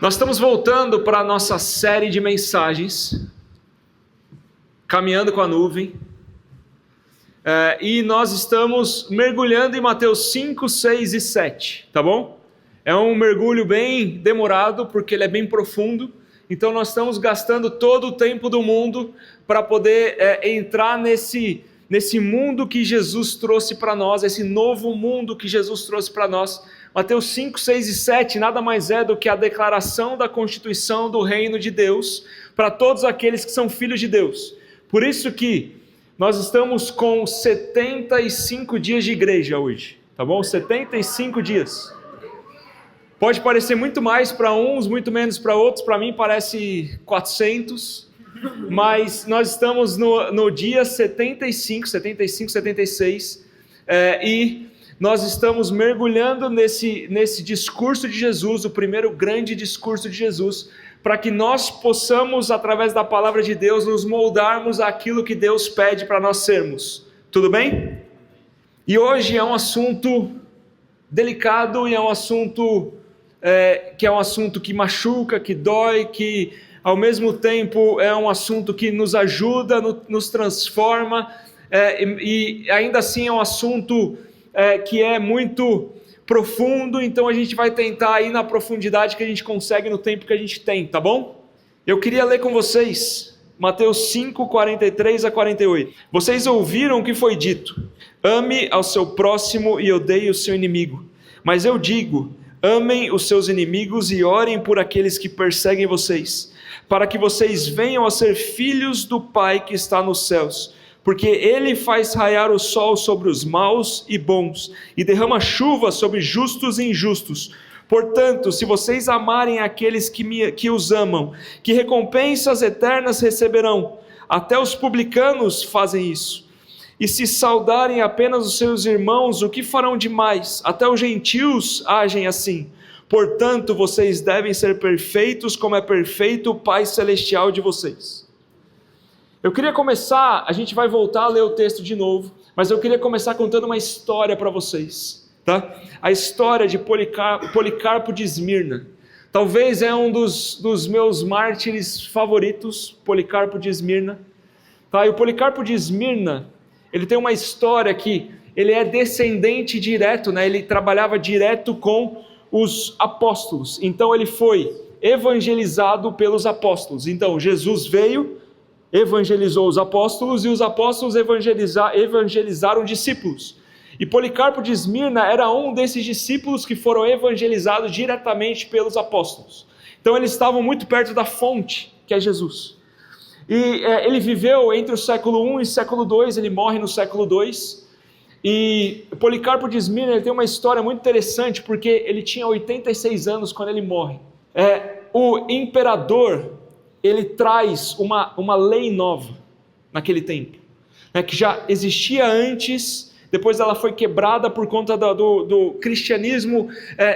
Nós estamos voltando para a nossa série de mensagens, Caminhando com a Nuvem, e nós estamos mergulhando em Mateus 5, 6 e 7, tá bom? É um mergulho bem demorado, porque ele é bem profundo, então nós estamos gastando todo o tempo do mundo para poder entrar nesse mundo que Jesus trouxe para nós, esse novo mundo que Jesus trouxe para nós. Mateus 5, 6 e 7 nada mais é do que a declaração da constituição do reino de Deus para todos aqueles que são filhos de Deus. Por isso que nós estamos com 75 dias de igreja hoje, tá bom? 75 dias. Pode parecer muito mais para uns, muito menos para outros. Para mim parece 400, mas nós estamos no dia 75, 76, e nós estamos mergulhando nesse discurso de Jesus, o primeiro grande discurso de Jesus, para que nós possamos, através da palavra de Deus, nos moldarmos àquilo que Deus pede para nós sermos. Tudo bem? E hoje é um assunto delicado e é um assunto que machuca, que dói, que ao mesmo tempo é um assunto que nos ajuda, nos transforma, e ainda assim é um assunto que é muito profundo, então a gente vai tentar ir na profundidade que a gente consegue no tempo que a gente tem, tá bom? Eu queria ler com vocês Mateus 5, 43 a 48. Vocês ouviram o que foi dito: ame ao seu próximo e odeie o seu inimigo. Mas eu digo: amem os seus inimigos e orem por aqueles que perseguem vocês, para que vocês venham a ser filhos do Pai que está nos céus. Porque Ele faz raiar o sol sobre os maus e bons, e derrama chuva sobre justos e injustos. Portanto, se vocês amarem aqueles que os amam, que recompensas eternas receberão? Até os publicanos fazem isso. E se saudarem apenas os seus irmãos, o que farão demais? Até os gentios agem assim. Portanto, vocês devem ser perfeitos, como é perfeito o Pai Celestial de vocês. Eu queria começar, a gente vai voltar a ler o texto de novo, mas eu queria começar contando uma história para vocês, tá? A história de Policarpo de Esmirna. Talvez é um dos meus mártires favoritos, Policarpo de Esmirna. Tá? E o Policarpo de Esmirna, ele tem uma história que ele é descendente direto, né? Ele trabalhava direto com os apóstolos, então ele foi evangelizado pelos apóstolos. Então Jesus veio, evangelizou os apóstolos, e os apóstolos evangelizaram discípulos. E Policarpo de Esmirna era um desses discípulos que foram evangelizados diretamente pelos apóstolos. Então eles estavam muito perto da fonte, que é Jesus. E ele viveu entre o século I e século II, ele morre no século II. E Policarpo de Esmirna, ele tem uma história muito interessante, porque ele tinha 86 anos quando ele morre. O imperador, ele traz uma lei nova naquele tempo, que já existia antes, depois ela foi quebrada por conta do cristianismo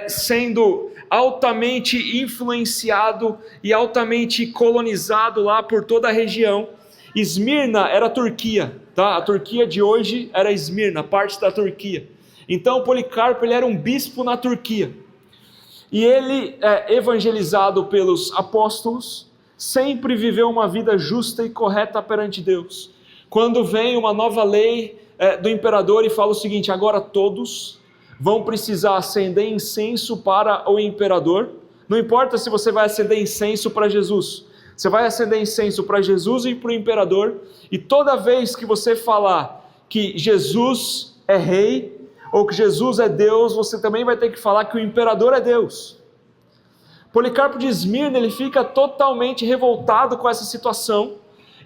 sendo altamente influenciado e altamente colonizado lá por toda a região. Esmirna era a Turquia, tá? A Turquia de hoje era Esmirna, parte da Turquia. Então Policarpo, ele era um bispo na Turquia, e ele, evangelizado pelos apóstolos, sempre viveu uma vida justa e correta perante Deus. Quando vem uma nova lei do imperador e fala o seguinte: agora todos vão precisar acender incenso para o imperador. Não importa se você vai acender incenso para Jesus, você vai acender incenso para Jesus e para o imperador, e toda vez que você falar que Jesus é rei, ou que Jesus é Deus, você também vai ter que falar que o imperador é Deus. Policarpo de Esmirna, ele fica totalmente revoltado com essa situação,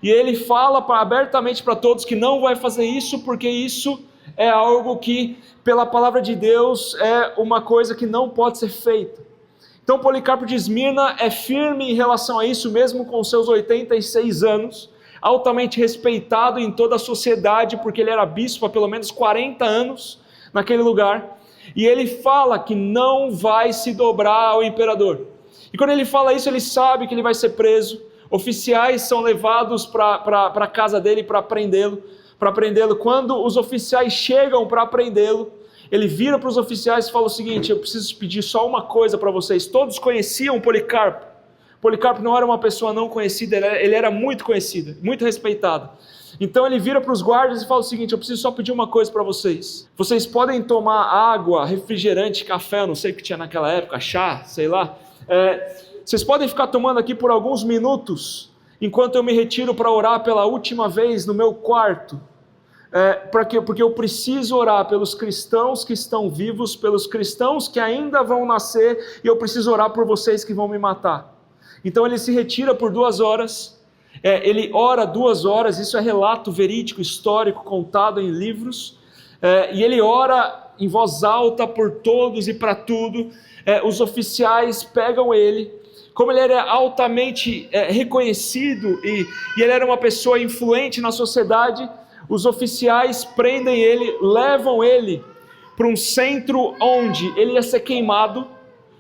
e ele fala abertamente para todos que não vai fazer isso, porque isso é algo que, pela palavra de Deus, é uma coisa que não pode ser feita. Então Policarpo de Esmirna é firme em relação a isso, mesmo com seus 86 anos, altamente respeitado em toda a sociedade, porque ele era bispo há pelo menos 40 anos naquele lugar, e ele fala que não vai se dobrar ao imperador. E quando ele fala isso, ele sabe que ele vai ser preso. Oficiais são levados para a casa dele para prendê-lo. Quando os oficiais chegam para prendê-lo, ele vira para os oficiais e fala o seguinte: eu preciso pedir só uma coisa para vocês. Todos conheciam Policarpo. Policarpo não era uma pessoa não conhecida, ele era muito conhecido, muito respeitado. Então ele vira para os guardas e fala o seguinte: eu preciso só pedir uma coisa para vocês. Vocês podem tomar água, refrigerante, café, eu não sei o que tinha naquela época, chá, sei lá. Vocês podem ficar tomando aqui por alguns minutos, enquanto eu me retiro para orar pela última vez no meu quarto. Porque eu preciso orar pelos cristãos que estão vivos, pelos cristãos que ainda vão nascer, e eu preciso orar por vocês que vão me matar. Então ele se retira por 2 horas, ele ora 2 horas, isso é relato verídico, histórico, contado em livros, e ele ora em voz alta por todos e para tudo. Os oficiais pegam ele, como ele era altamente reconhecido e ele era uma pessoa influente na sociedade, os oficiais prendem ele, levam ele para um centro onde ele ia ser queimado,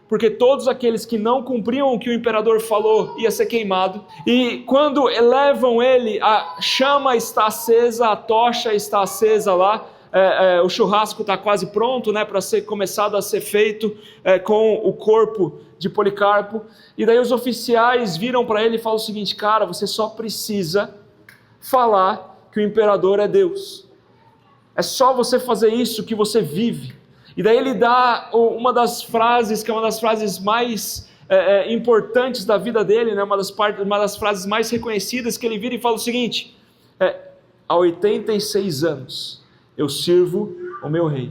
porque todos aqueles que não cumpriam o que o imperador falou ia ser queimado. E quando levam ele, a chama está acesa, a tocha está acesa lá, o churrasco está quase pronto, né, para ser começado a ser feito com o corpo de Policarpo. E daí os oficiais viram para ele e falam o seguinte: cara, você só precisa falar que o imperador é Deus. É só você fazer isso que você vive. E daí ele dá uma das frases, que é uma das frases mais importantes da vida dele, né? uma das frases mais reconhecidas, que ele vira e fala o seguinte: há 86 anos eu sirvo o meu rei.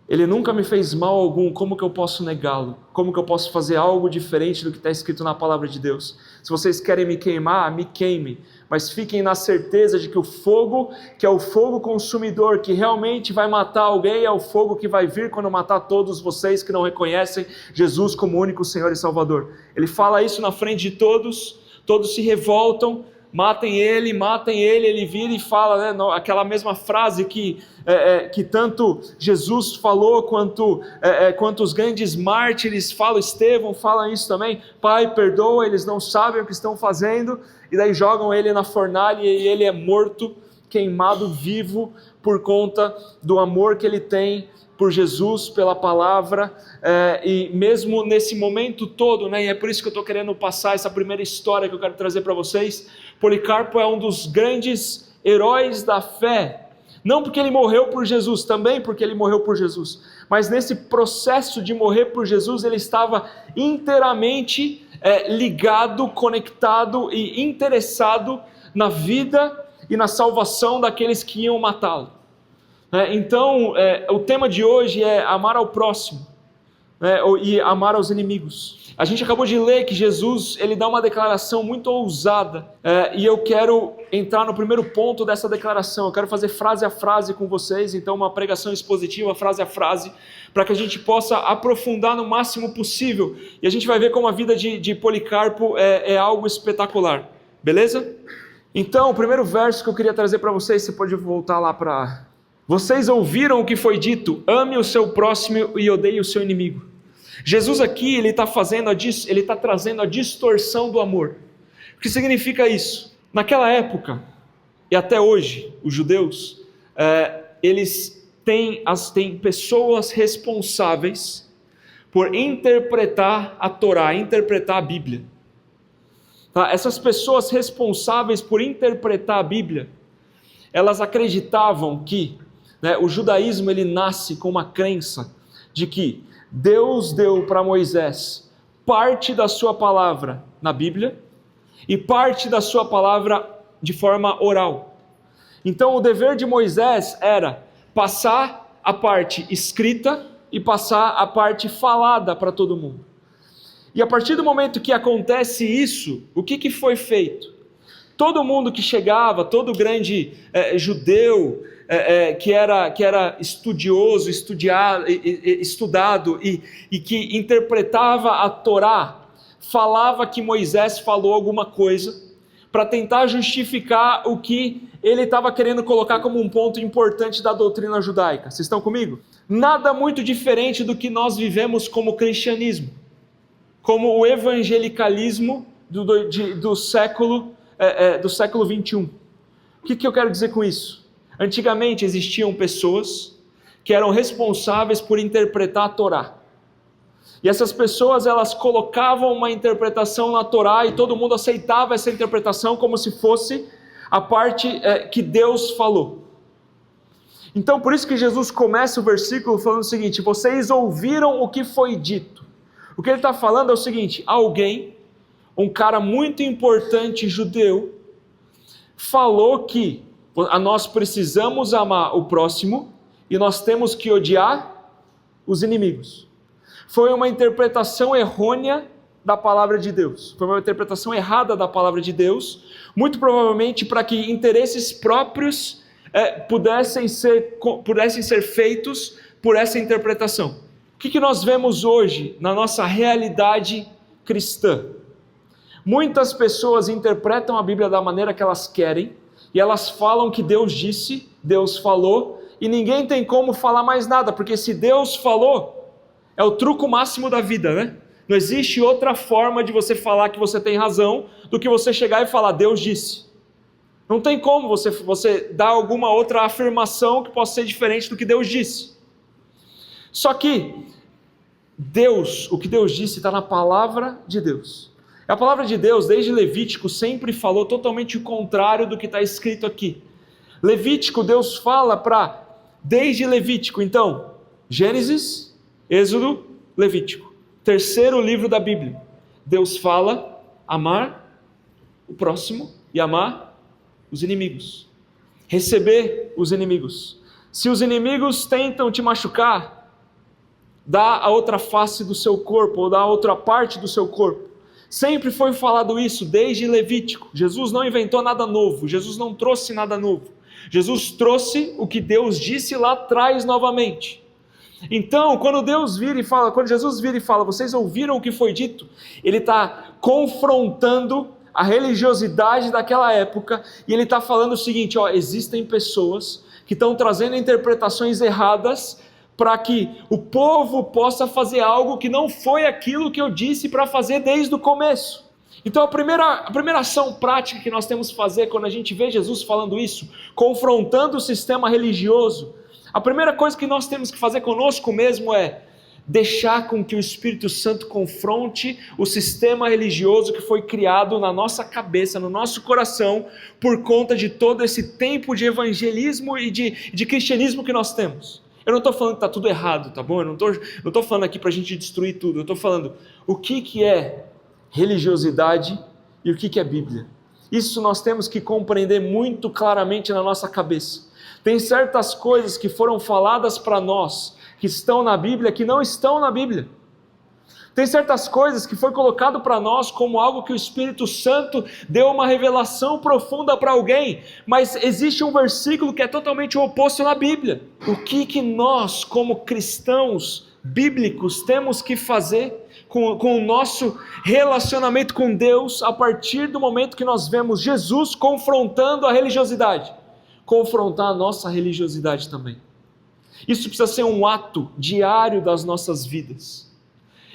Ele nunca me fez mal algum, como que eu posso negá-lo? Como que eu posso fazer algo diferente do que está escrito na palavra de Deus? Se vocês querem me queimar, me queimem, mas fiquem na certeza de que o fogo, que é o fogo consumidor, que realmente vai matar alguém, é o fogo que vai vir quando matar todos vocês que não reconhecem Jesus como único Senhor e Salvador. Ele fala isso na frente de todos, todos se revoltam, matem ele, ele vira e fala, né, aquela mesma frase que tanto Jesus falou, quanto os grandes mártires falam, Estevão fala isso também: Pai, perdoa, eles não sabem o que estão fazendo. E daí jogam ele na fornalha e ele é morto, queimado vivo, por conta do amor que ele tem por Jesus, pela palavra. E mesmo nesse momento todo, né, e é por isso que eu estou querendo passar essa primeira história que eu quero trazer para vocês. Policarpo é um dos grandes heróis da fé, não porque ele morreu por Jesus, também porque ele morreu por Jesus, mas nesse processo de morrer por Jesus, ele estava inteiramente ligado, conectado e interessado na vida e na salvação daqueles que iam matá-lo. Então, o tema de hoje é amar ao próximo, e amar aos inimigos. A gente acabou de ler que Jesus, ele dá uma declaração muito ousada, e eu quero entrar no primeiro ponto dessa declaração. Eu quero fazer frase a frase com vocês, então uma pregação expositiva, frase a frase, para que a gente possa aprofundar no máximo possível, e a gente vai ver como a vida de Policarpo é algo espetacular, beleza? Então, o primeiro verso que eu queria trazer para vocês, você pode voltar lá para... Vocês ouviram o que foi dito: ame o seu próximo e odeie o seu inimigo. Jesus aqui, ele está trazendo a distorção do amor. O que significa isso? Naquela época, e até hoje, os judeus, eles têm pessoas responsáveis por interpretar a Torá, interpretar a Bíblia. Tá? Essas pessoas responsáveis por interpretar a Bíblia, elas acreditavam que, o judaísmo, ele nasce com uma crença de que Deus deu para Moisés parte da sua palavra na Bíblia e parte da sua palavra de forma oral. Então o dever de Moisés era passar a parte escrita e passar a parte falada para todo mundo. E a partir do momento que acontece isso, o que foi feito? Todo mundo que chegava, todo grande judeu que era estudioso, estudado e que interpretava a Torá, falava que Moisés falou alguma coisa para tentar justificar o que ele estava querendo colocar como um ponto importante da doutrina judaica. Vocês estão comigo? Nada muito diferente do que nós vivemos como cristianismo, como o evangelicalismo do século 21. O que eu quero dizer com isso? Antigamente existiam pessoas que eram responsáveis por interpretar a Torá. E essas pessoas, elas colocavam uma interpretação na Torá e todo mundo aceitava essa interpretação como se fosse a parte que Deus falou. Então, por isso que Jesus começa o versículo falando o seguinte: vocês ouviram o que foi dito. O que ele está falando é o seguinte: alguém, um cara muito importante judeu, falou que nós precisamos amar o próximo e nós temos que odiar os inimigos. Foi uma interpretação errônea da palavra de Deus. Foi uma interpretação errada da palavra de Deus, muito provavelmente para que interesses próprios pudessem ser feitos por essa interpretação. O que nós vemos hoje na nossa realidade cristã? Muitas pessoas interpretam a Bíblia da maneira que elas querem, e elas falam que Deus disse, Deus falou, e ninguém tem como falar mais nada, porque se Deus falou, é o truco máximo da vida, né? Não existe outra forma de você falar que você tem razão do que você chegar e falar, Deus disse. Não tem como você dar alguma outra afirmação que possa ser diferente do que Deus disse. Só que o que Deus disse está na palavra de Deus. A palavra de Deus, desde Levítico, sempre falou totalmente o contrário do que está escrito aqui. Levítico, Deus fala desde Levítico, então, Gênesis, Êxodo, Levítico. Terceiro livro da Bíblia. Deus fala amar o próximo e amar os inimigos. Receber os inimigos. Se os inimigos tentam te machucar, dá a outra face do seu corpo, ou dá a outra parte do seu corpo. Sempre foi falado isso desde Levítico. Jesus não inventou nada novo. Jesus não trouxe nada novo. Jesus trouxe o que Deus disse lá atrás novamente. Então, quando Jesus vira e fala, vocês ouviram o que foi dito? Ele está confrontando a religiosidade daquela época, e ele está falando o seguinte: existem pessoas que estão trazendo interpretações erradas para que o povo possa fazer algo que não foi aquilo que eu disse para fazer desde o começo. Então a primeira ação prática que nós temos que fazer quando a gente vê Jesus falando isso, confrontando o sistema religioso, a primeira coisa que nós temos que fazer conosco mesmo é deixar com que o Espírito Santo confronte o sistema religioso que foi criado na nossa cabeça, no nosso coração, por conta de todo esse tempo de evangelismo e de cristianismo que nós temos. Eu não estou falando que está tudo errado, tá bom? Eu não estou falando aqui para a gente destruir tudo. Eu estou falando o que é religiosidade e o que é Bíblia. Isso nós temos que compreender muito claramente na nossa cabeça. Tem certas coisas que foram faladas para nós, que estão na Bíblia, que não estão na Bíblia. Tem certas coisas que foi colocado para nós como algo que o Espírito Santo deu uma revelação profunda para alguém, mas existe um versículo que é totalmente o oposto na Bíblia. O que nós, como cristãos bíblicos, temos que fazer com o nosso relacionamento com Deus a partir do momento que nós vemos Jesus confrontando a religiosidade? Confrontar a nossa religiosidade também. Isso precisa ser um ato diário das nossas vidas.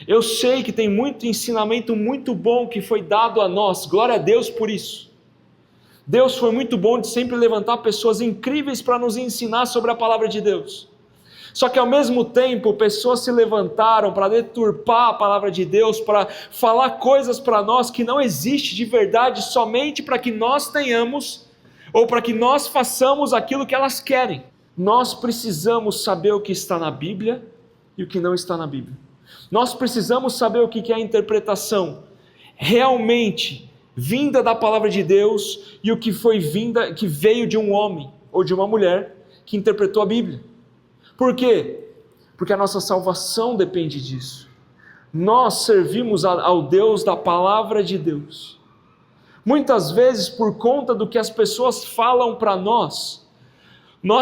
Eu sei que tem muito ensinamento muito bom que foi dado a nós, glória a Deus por isso. Deus foi muito bom de sempre levantar pessoas incríveis para nos ensinar sobre a palavra de Deus. Só que ao mesmo tempo, pessoas se levantaram para deturpar a palavra de Deus, para falar coisas para nós que não existe de verdade, somente para que nós tenhamos, ou para que nós façamos aquilo que elas querem. Nós precisamos saber o que está na Bíblia e o que não está na Bíblia. Nós precisamos saber o que é a interpretação realmente vinda da palavra de Deus e o que que veio de um homem ou de uma mulher que interpretou a Bíblia. Por quê? Porque a nossa salvação depende disso. Nós servimos ao Deus da palavra de Deus. Muitas vezes, por conta do que as pessoas falam para nós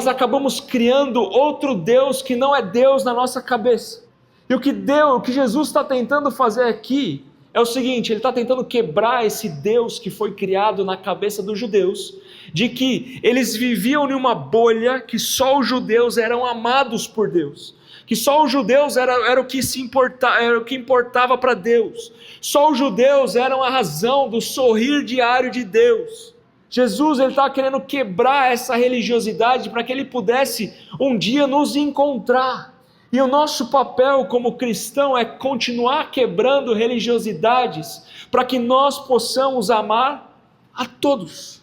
acabamos criando outro Deus que não é Deus na nossa cabeça. E o que Jesus está tentando fazer aqui é o seguinte: ele está tentando quebrar esse Deus que foi criado na cabeça dos judeus, de que eles viviam em uma bolha que só os judeus eram amados por Deus, que só os judeus era o que importava para Deus, só os judeus eram a razão do sorrir diário de Deus. Jesus ele estava querendo quebrar essa religiosidade para que ele pudesse um dia nos encontrar. E o nosso papel como cristão é continuar quebrando religiosidades para que nós possamos amar a todos.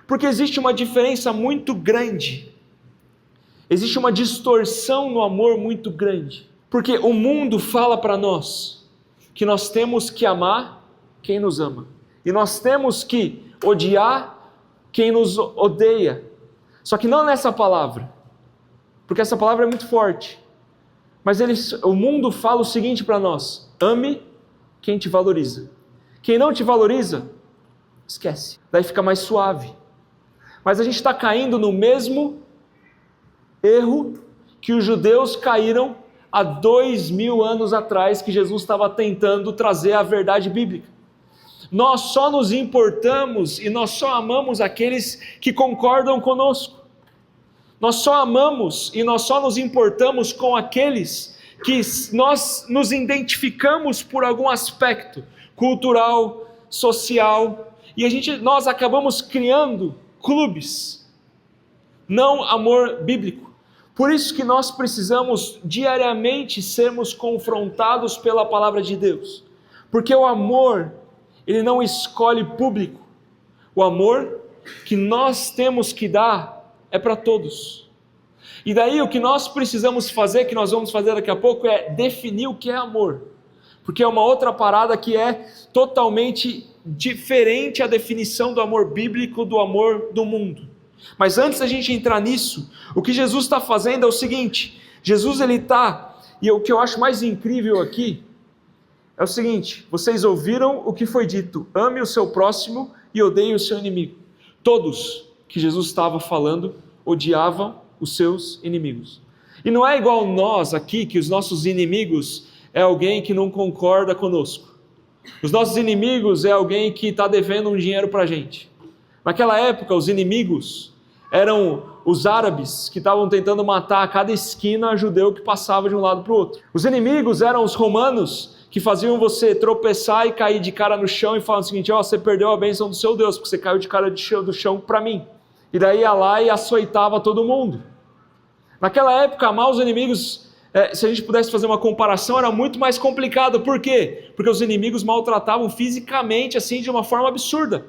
Porque existe uma diferença muito grande, existe uma distorção no amor muito grande. Porque o mundo fala para nós que nós temos que amar quem nos ama. E nós temos que odiar quem nos odeia. Só que não nessa palavra, porque essa palavra é muito forte. Mas o mundo fala o seguinte para nós: ame quem te valoriza. Quem não te valoriza, esquece. Daí fica mais suave. Mas a gente está caindo no mesmo erro que os judeus caíram há 2000 anos atrás, que Jesus estava tentando trazer a verdade bíblica. Nós só nos importamos e nós só amamos aqueles que concordam conosco. Nós só amamos e nós só nos importamos com aqueles que nós nos identificamos por algum aspecto cultural, social, e nós acabamos criando clubes, não amor bíblico. Por isso que nós precisamos diariamente sermos confrontados pela palavra de Deus, porque o amor, ele não escolhe público. O amor que nós temos que dar é para todos. E daí o que nós precisamos fazer, que nós vamos fazer daqui a pouco, é definir o que é amor, porque é uma outra parada que é totalmente diferente a definição do amor bíblico do amor do mundo. Mas antes da gente entrar nisso, o que Jesus está fazendo é o seguinte: Jesus ele está, e o que eu acho mais incrível aqui é o seguinte: vocês ouviram o que foi dito, ame o seu próximo e odeie o seu inimigo. Todos que Jesus estava falando odiavam os seus inimigos. E não é igual nós aqui, que os nossos inimigos é alguém que não concorda conosco. Os nossos inimigos é alguém que está devendo um dinheiro para a gente. Naquela época, os inimigos eram os árabes que estavam tentando matar a cada esquina judeu que passava de um lado para o outro. Os inimigos eram os romanos que faziam você tropeçar e cair de cara no chão e falavam o seguinte: ó, você perdeu a bênção do seu Deus, porque você caiu de cara do chão para mim. E daí ia lá e açoitava todo mundo. Naquela época, amar os inimigos, se a gente pudesse fazer uma comparação, era muito mais complicado. Por quê? Porque os inimigos maltratavam fisicamente, assim, de uma forma absurda.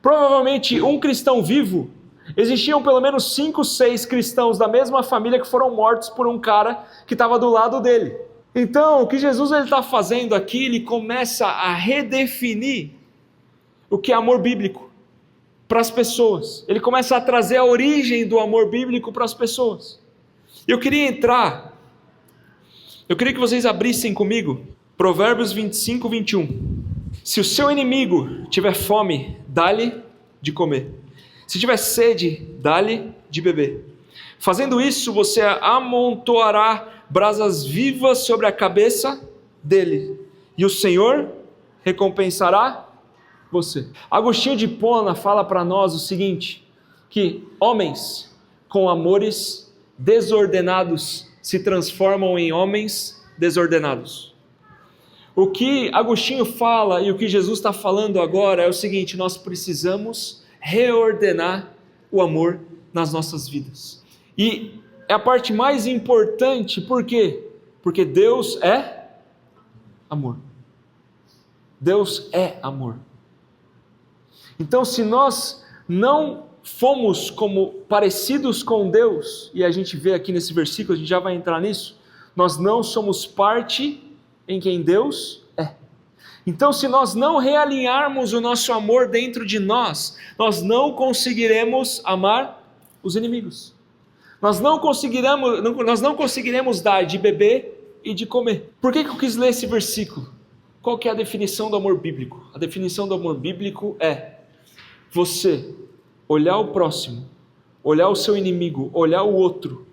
Provavelmente, um cristão vivo, existiam pelo menos 5, 6 cristãos da mesma família que foram mortos por um cara que estava do lado dele. Então, o que Jesus está fazendo aqui, ele começa a redefinir o que é amor bíblico para as pessoas. Ele começa a trazer a origem do amor bíblico para as pessoas. Eu queria que vocês abrissem comigo Provérbios 25, 21. Se o seu inimigo tiver fome, dá-lhe de comer. Se tiver sede, dá-lhe de beber. Fazendo isso, você amontoará brasas vivas sobre a cabeça dele, e o Senhor recompensará você. Agostinho de Hipona fala para nós o seguinte: que homens com amores desordenados se transformam em homens desordenados. O que Agostinho fala e o que Jesus está falando agora é o seguinte: nós precisamos reordenar o amor nas nossas vidas. E é a parte mais importante, por quê? Porque Deus é amor. Deus é amor. Então, se nós não fomos como parecidos com Deus, e a gente vê aqui nesse versículo, a gente já vai entrar nisso, nós não somos parte em quem Deus é. Então, se nós não realinharmos o nosso amor dentro de nós, nós não conseguiremos amar os inimigos. Nós não conseguiremos dar de beber e de comer. Por que eu quis ler esse versículo? Qual que é a definição do amor bíblico? A definição do amor bíblico é você olhar o próximo, olhar o seu inimigo, olhar o outro,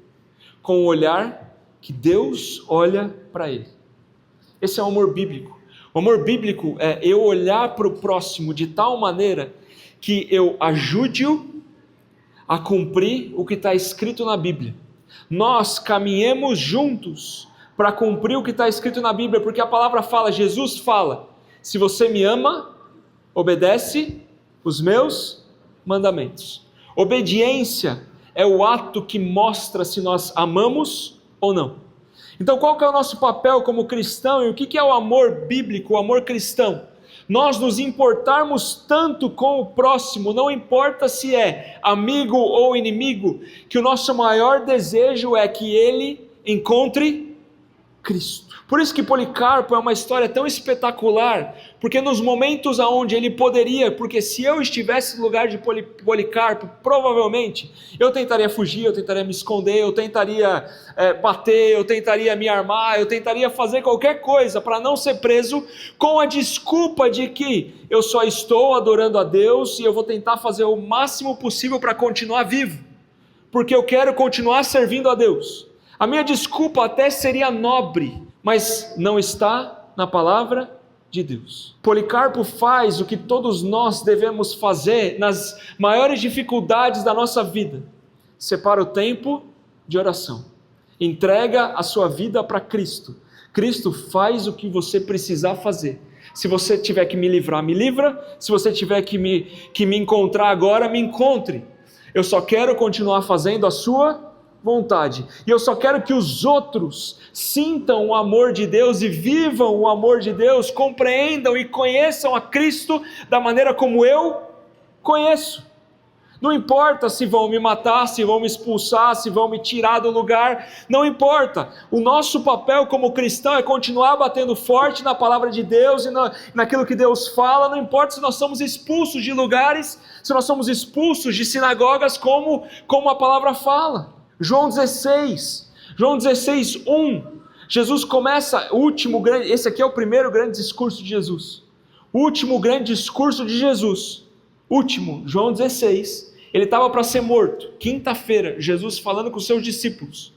com o olhar que Deus olha para ele. Esse é o amor bíblico. O amor bíblico é eu olhar para o próximo de tal maneira que eu ajude-o a cumprir o que está escrito na Bíblia. Nós caminhemos juntos para cumprir o que está escrito na Bíblia, porque a palavra fala, Jesus fala: se você me ama, obedece os meus mandamentos. Obediência é o ato que mostra se nós amamos ou não. Então qual que é o nosso papel como cristão e o que é o amor bíblico, o amor cristão? Nós nos importarmos tanto com o próximo, não importa se é amigo ou inimigo, que o nosso maior desejo é que ele encontre Cristo. Por isso que Policarpo é uma história tão espetacular, porque nos momentos onde ele poderia, porque se eu estivesse no lugar de Policarpo, provavelmente eu tentaria fugir, eu tentaria me esconder, eu tentaria bater, eu tentaria me armar, eu tentaria fazer qualquer coisa para não ser preso, com a desculpa de que eu só estou adorando a Deus e eu vou tentar fazer o máximo possível para continuar vivo, porque eu quero continuar servindo a Deus. A minha desculpa até seria nobre, mas não está na palavra de Deus. Policarpo faz o que todos nós devemos fazer nas maiores dificuldades da nossa vida. Separa o tempo de oração. Entrega a sua vida para Cristo. Cristo faz o que você precisar fazer. Se você tiver que me livrar, me livra. Se você tiver que me encontrar agora, me encontre. Eu só quero continuar fazendo a sua vontade. E eu só quero que os outros sintam o amor de Deus e vivam o amor de Deus, compreendam e conheçam a Cristo da maneira como eu conheço. Não importa se vão me matar, se vão me expulsar, se vão me tirar do lugar, não importa. O nosso papel como cristão é continuar batendo forte na palavra de Deus e naquilo que Deus fala, não importa se nós somos expulsos de lugares, se nós somos expulsos de sinagogas, como a palavra fala. João 16, 1, Jesus começa esse aqui é o primeiro grande discurso de Jesus, o último grande discurso de Jesus, João 16, ele estava para ser morto, quinta-feira, Jesus falando com os seus discípulos,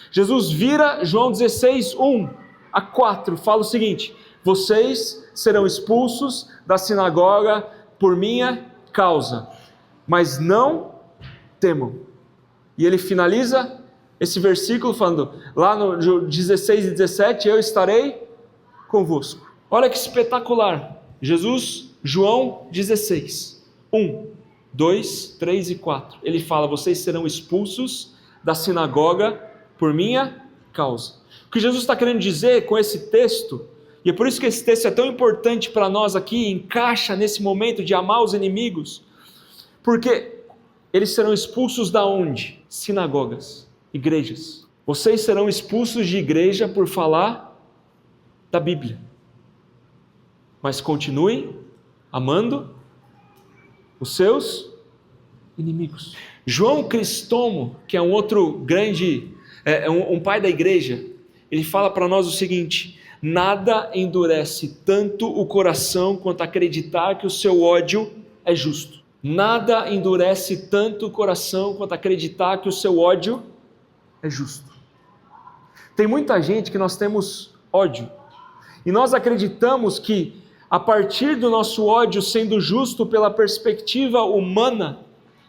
Jesus vira João 16, 1 a 4, fala o seguinte: vocês serão expulsos da sinagoga por minha causa, mas não temam. E ele finaliza esse versículo falando, lá no 16 e 17, eu estarei convosco. Olha que espetacular. João 16, 1, 2, 3 e 4. Ele fala, vocês serão expulsos da sinagoga por minha causa. O que Jesus está querendo dizer com esse texto, e é por isso que esse texto é tão importante para nós aqui, encaixa nesse momento de amar os inimigos, porque eles serão expulsos da onde? Sinagogas, igrejas. Vocês serão expulsos de igreja por falar da Bíblia. Mas continuem amando os seus inimigos. João Cristóstomo, que é um outro grande, um pai da igreja, ele fala para nós o seguinte: nada endurece tanto o coração quanto acreditar que o seu ódio é justo. Nada endurece tanto o coração quanto acreditar que o seu ódio é justo. Tem muita gente que nós temos ódio, e nós acreditamos que a partir do nosso ódio sendo justo pela perspectiva humana,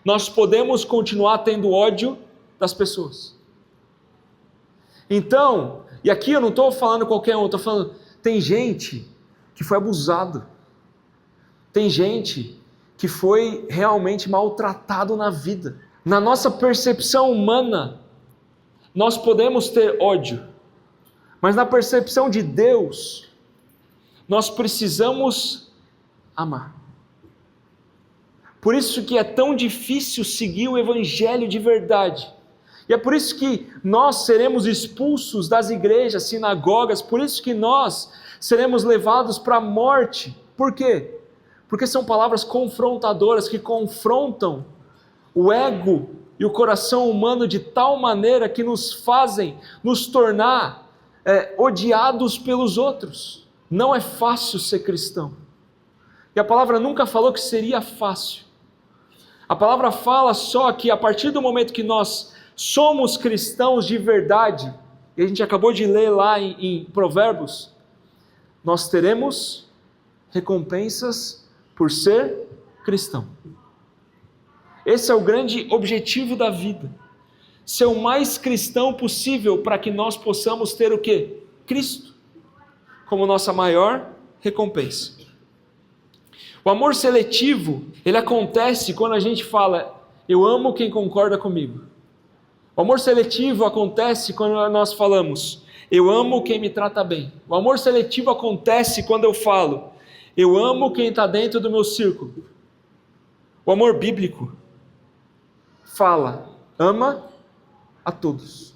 nós podemos continuar tendo ódio das pessoas. Então, e aqui eu não estou falando qualquer um, estou falando, tem gente que foi abusado, tem gente que foi realmente maltratado na vida. Na nossa percepção humana, nós podemos ter ódio, mas na percepção de Deus, nós precisamos amar. Por isso que é tão difícil seguir o evangelho de verdade. E é por isso que nós seremos expulsos das igrejas, sinagogas, por isso que nós seremos levados para a morte. Por quê? Porque são palavras confrontadoras que confrontam o ego e o coração humano de tal maneira que nos fazem nos tornar odiados pelos outros. Não é fácil ser cristão. E a palavra nunca falou que seria fácil. A palavra fala só que a partir do momento que nós somos cristãos de verdade, e a gente acabou de ler lá em Provérbios, nós teremos recompensas por ser cristão. Esse é o grande objetivo da vida. Ser o mais cristão possível para que nós possamos ter o quê? Cristo como nossa maior recompensa. O amor seletivo, ele acontece quando a gente fala, eu amo quem concorda comigo. O amor seletivo acontece quando nós falamos, eu amo quem me trata bem. O amor seletivo acontece quando eu falo, eu amo quem está dentro do meu círculo. O amor bíblico fala, ama a todos.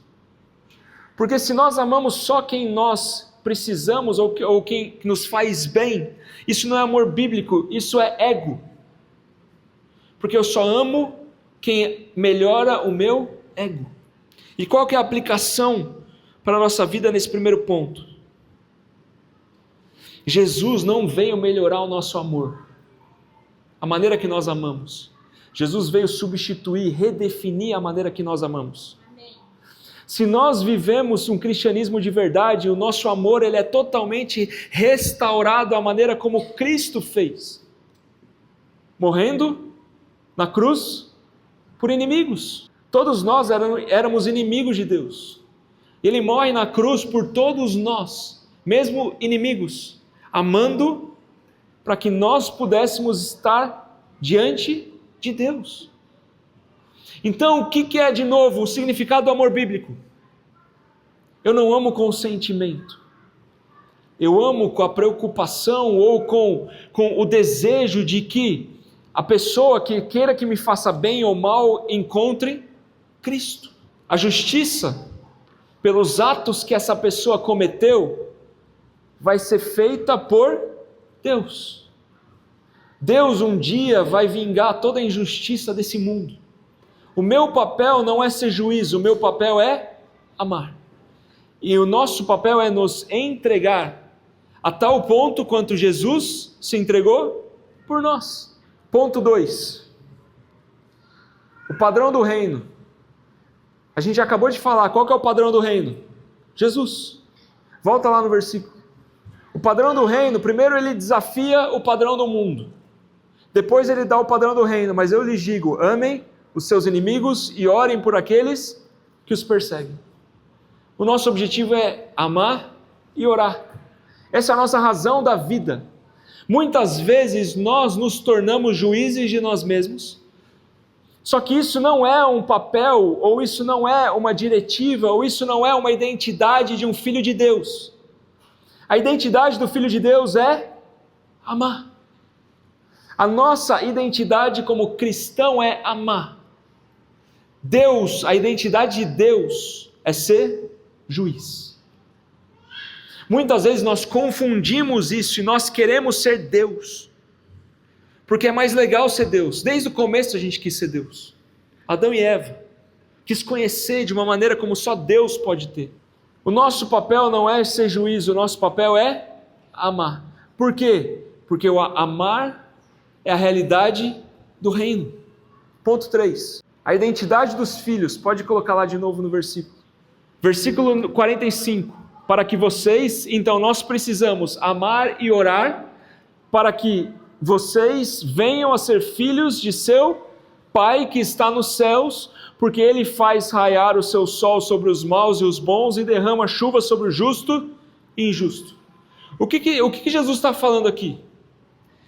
Porque se nós amamos só quem nós precisamos ou quem nos faz bem, isso não é amor bíblico, isso é ego. Porque eu só amo quem melhora o meu ego. E qual que é a aplicação para a nossa vida nesse primeiro ponto? Jesus não veio melhorar o nosso amor, a maneira que nós amamos. Jesus veio substituir, redefinir a maneira que nós amamos. Se nós vivemos um cristianismo de verdade, o nosso amor ele é totalmente restaurado à maneira como Cristo fez. Morrendo na cruz por inimigos. Todos nós éramos inimigos de Deus. Ele morre na cruz por todos nós, mesmo inimigos, amando para que nós pudéssemos estar diante de Deus. Então, o que é de novo o significado do amor bíblico? Eu não amo com sentimento. Eu amo com a preocupação ou com o desejo de que a pessoa que queira que me faça bem ou mal encontre Cristo. A justiça pelos atos que essa pessoa cometeu vai ser feita por Deus. Deus um dia vai vingar toda a injustiça desse mundo. O meu papel não é ser juiz, o meu papel é amar. E o nosso papel é nos entregar a tal ponto quanto Jesus se entregou por nós. Ponto 2. O padrão do reino. A gente acabou de falar, qual que é o padrão do reino? Jesus. Volta lá no versículo. O padrão do reino, primeiro ele desafia o padrão do mundo. Depois ele dá o padrão do reino, mas eu lhes digo, amem os seus inimigos e orem por aqueles que os perseguem. O nosso objetivo é amar e orar. Essa é a nossa razão da vida. Muitas vezes nós nos tornamos juízes de nós mesmos. Só que isso não é um papel, ou isso não é uma diretiva, ou isso não é uma identidade de um filho de Deus. A identidade do filho de Deus é amar. A nossa identidade como cristão é amar. Deus, a identidade de Deus é ser juiz. Muitas vezes nós confundimos isso e nós queremos ser Deus, porque é mais legal ser Deus. Desde o começo a gente quis ser Deus. Adão e Eva quis conhecer de uma maneira como só Deus pode ter. O nosso papel não é ser juiz, o nosso papel é amar. Por quê? Porque o amar é a realidade do reino. Ponto 3. A identidade dos filhos, pode colocar lá de novo no versículo. Versículo 45, para que vocês, então nós precisamos amar e orar, para que vocês venham a ser filhos de seu Pai que está nos céus, porque Ele faz raiar o seu sol sobre os maus e os bons e derrama chuva sobre o justo e injusto. O que Jesus está falando aqui?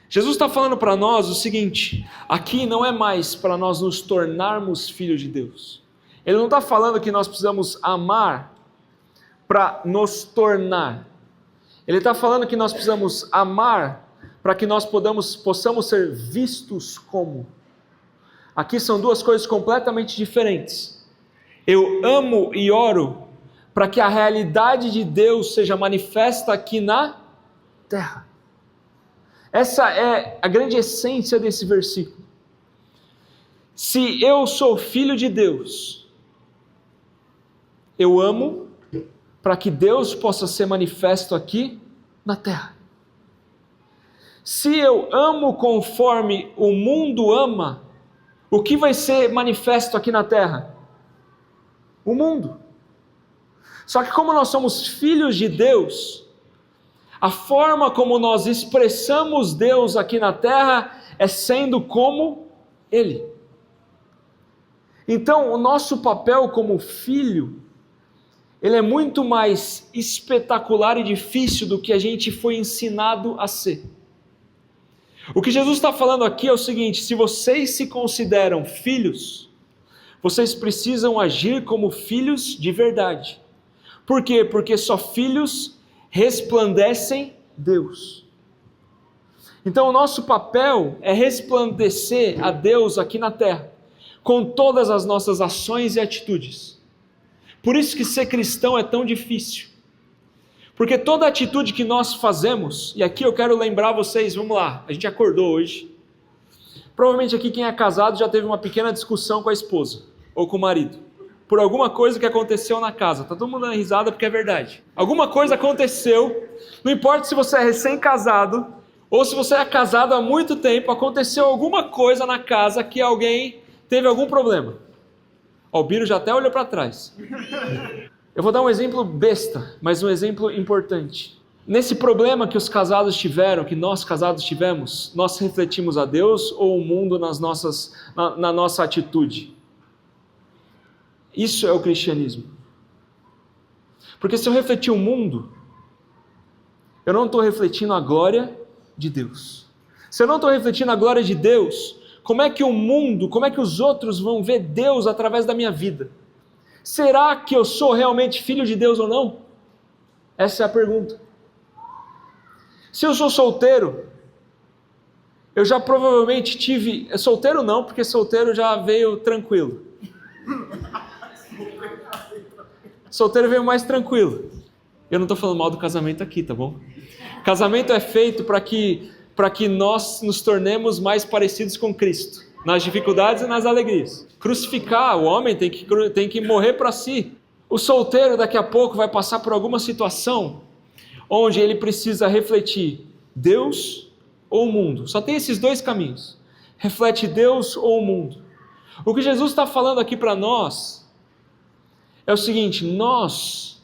Jesus está falando para nós o seguinte, aqui não é mais para nós nos tornarmos filhos de Deus. Ele não está falando que nós precisamos amar para nos tornar. Ele está falando que nós precisamos amar para que nós possamos ser vistos como. Aqui são duas coisas completamente diferentes. Eu amo e oro para que a realidade de Deus seja manifesta aqui na terra. Essa é a grande essência desse versículo. Se eu sou filho de Deus, eu amo para que Deus possa ser manifesto aqui na terra. Se eu amo conforme o mundo ama, o que vai ser manifesto aqui na terra? O mundo. Só que como nós somos filhos de Deus, a forma como nós expressamos Deus aqui na terra é sendo como Ele. Então, o nosso papel como filho, ele é muito mais espetacular e difícil do que a gente foi ensinado a ser. O que Jesus está falando aqui é o seguinte: se vocês se consideram filhos, vocês precisam agir como filhos de verdade. Por quê? Porque só filhos resplandecem Deus. Então o nosso papel é resplandecer a Deus aqui na terra, com todas as nossas ações e atitudes. Por isso que ser cristão é tão difícil. Porque toda atitude que nós fazemos, e aqui eu quero lembrar vocês, vamos lá, a gente acordou hoje. Provavelmente aqui quem é casado já teve uma pequena discussão com a esposa, ou com o marido, por alguma coisa que aconteceu na casa. Tá todo mundo dando risada porque é verdade. Alguma coisa aconteceu, não importa se você é recém-casado, ou se você é casado há muito tempo, aconteceu alguma coisa na casa que alguém teve algum problema. Ó, o Biro já até olhou para trás. Eu vou dar um exemplo besta, mas um exemplo importante. Nesse problema que os casados tiveram, que nós casados tivemos, nós refletimos a Deus ou o mundo na nossa atitude? Isso é o cristianismo. Porque se eu refletir o mundo, eu não estou refletindo a glória de Deus. Se eu não estou refletindo a glória de Deus, como é que o mundo, como é que os outros vão ver Deus através da minha vida? Será que eu sou realmente filho de Deus ou não? Essa é a pergunta. Se eu sou solteiro, eu já provavelmente tive... Solteiro não, porque solteiro já veio tranquilo. Solteiro veio mais tranquilo. Eu não estou falando mal do casamento aqui, tá bom? Casamento é feito para que nós nos tornemos mais parecidos com Cristo, nas dificuldades e nas alegrias. Crucificar o homem tem que morrer para si. O solteiro daqui a pouco vai passar por alguma situação onde ele precisa refletir Deus ou o mundo. Só tem esses dois caminhos. Reflete Deus ou o mundo. O que Jesus está falando aqui para nós é o seguinte: nós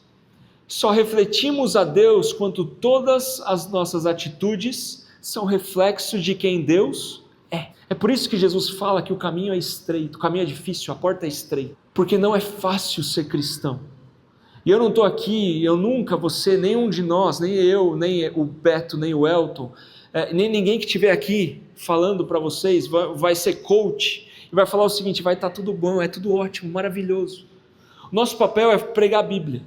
só refletimos a Deus quando todas as nossas atitudes são reflexo de quem Deus é. É por isso que Jesus fala que o caminho é estreito, o caminho é difícil, a porta é estreita. Porque não é fácil ser cristão. E eu não estou aqui, eu nunca, você, nenhum de nós, nem eu, nem o Beto, nem o Elton, nem ninguém que estiver aqui falando para vocês, vai ser coach e vai falar o seguinte: vai estar tudo bom, é tudo ótimo, maravilhoso. Nosso papel é pregar a Bíblia.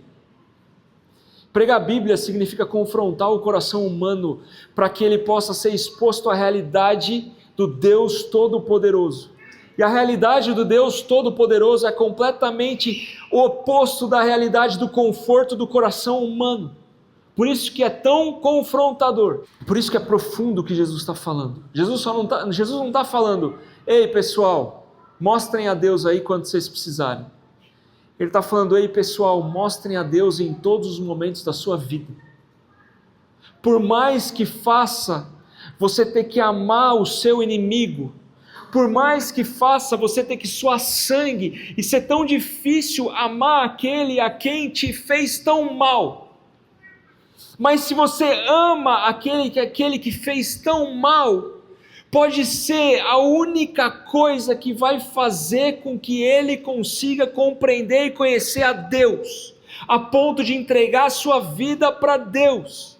Pregar a Bíblia significa confrontar o coração humano para que ele possa ser exposto à realidade do Deus Todo-Poderoso. E a realidade do Deus Todo-Poderoso é completamente o oposto da realidade do conforto do coração humano. Por isso que é tão confrontador. Por isso que é profundo o que Jesus está falando. Jesus não está falando: ei pessoal, mostrem a Deus aí quando vocês precisarem. Ele está falando: ei pessoal, mostrem a Deus em todos os momentos da sua vida. Por mais que faça você ter que amar o seu inimigo, por mais que faça você ter que suar sangue e ser tão difícil amar aquele a quem te fez tão mal, mas se você ama aquele que fez tão mal, pode ser a única coisa que vai fazer com que ele consiga compreender e conhecer a Deus, a ponto de entregar a sua vida para Deus.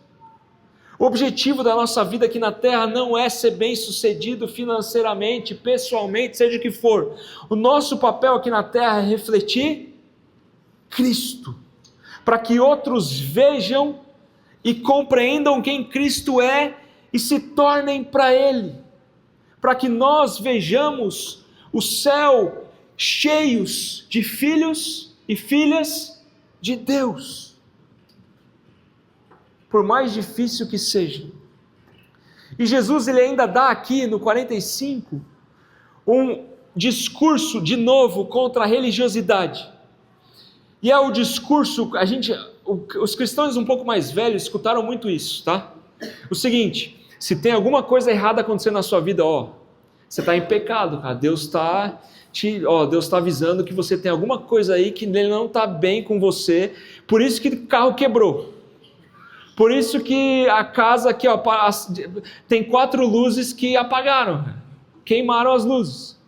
O objetivo da nossa vida aqui na terra não é ser bem-sucedido financeiramente, pessoalmente, seja o que for. O nosso papel aqui na terra é refletir Cristo, para que outros vejam e compreendam quem Cristo é e se tornem para Ele, para que nós vejamos o céu cheios de filhos e filhas de Deus. Por mais difícil que seja. E Jesus ele ainda dá aqui no 45 um discurso de novo contra a religiosidade. E é o discurso, os cristãos um pouco mais velhos escutaram muito isso, tá? O seguinte: se tem alguma coisa errada acontecendo na sua vida, você está em pecado, cara. Deus está avisando que você tem alguma coisa aí que ele não está bem com você, por isso que o carro quebrou. Por isso que a casa aqui, tem 4 luzes que apagaram, queimaram as luzes.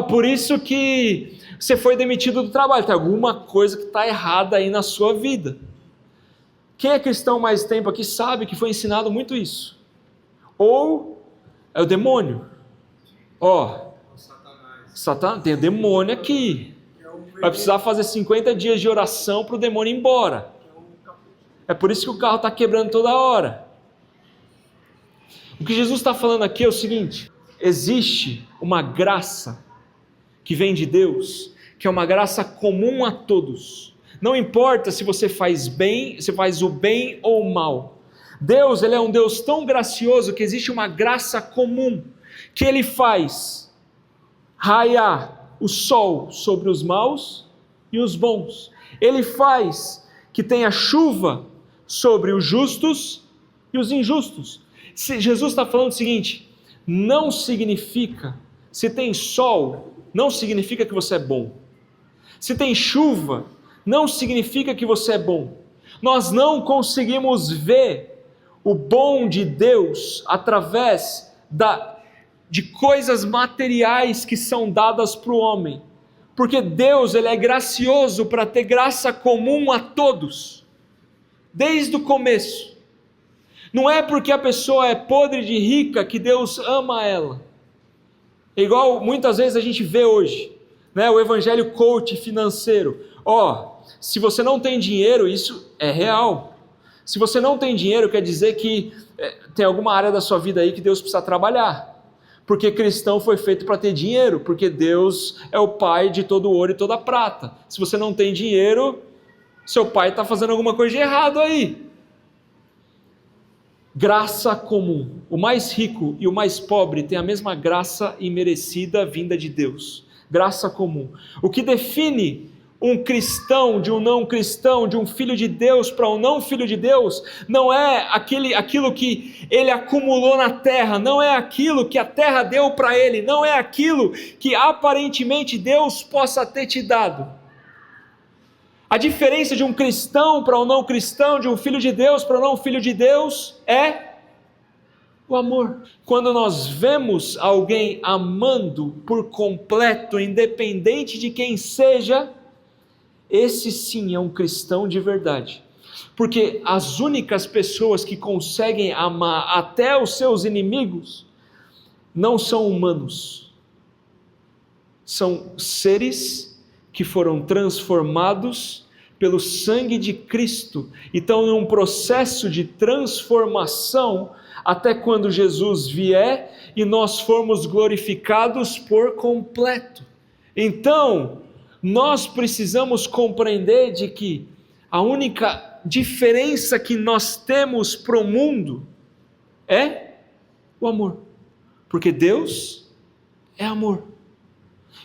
Por isso que você foi demitido do trabalho, tem alguma coisa que está errada aí na sua vida. Quem é cristão mais tempo aqui sabe que foi ensinado muito isso. Ou É o demônio. Ó, Satanás, tem o demônio aqui. Vai precisar fazer 50 dias de oração para o demônio ir embora. É por isso que o carro está quebrando toda hora. O que Jesus está falando aqui é o seguinte: existe uma graça que vem de Deus, que é uma graça comum a todos. Não importa se você faz bem, se faz o bem ou o mal. Deus, Ele é um Deus tão gracioso que existe uma graça comum que Ele faz raiar o sol sobre os maus e os bons. Ele faz que tenha chuva sobre os justos e os injustos. Jesus está falando o seguinte: não significa, se tem sol, não significa que você é bom. Se tem chuva, não significa que você é bom. Nós não conseguimos ver o bom de Deus através de coisas materiais que são dadas para o homem, porque Deus, Ele é gracioso para ter graça comum a todos, desde o começo. Não é porque a pessoa é podre de rica que Deus ama ela. É igual muitas vezes a gente vê hoje, né, o evangelho coach financeiro. Se você não tem dinheiro, isso é real. Se você não tem dinheiro, quer dizer que tem alguma área da sua vida aí que Deus precisa trabalhar. Porque cristão foi feito para ter dinheiro, porque Deus é o pai de todo ouro e toda prata. Se você não tem dinheiro, seu pai está fazendo alguma coisa de errado aí. Graça comum. O mais rico e o mais pobre têm a mesma graça imerecida vinda de Deus. Graça comum. O que define um cristão de um não cristão, de um filho de Deus para um não filho de Deus, não é aquilo que ele acumulou na terra, não é aquilo que a terra deu para ele, não é aquilo que aparentemente Deus possa ter te dado. A diferença de um cristão para um não cristão, de um filho de Deus para um não filho de Deus, é o amor. Quando nós vemos alguém amando por completo, independente de quem seja, esse sim é um cristão de verdade. Porque as únicas pessoas que conseguem amar até os seus inimigos não são humanos. São seres que foram transformados pelo sangue de Cristo e estão num processo de transformação até quando Jesus vier e nós formos glorificados por completo. Então, nós precisamos compreender de que a única diferença que nós temos para o mundo é o amor, porque Deus é amor.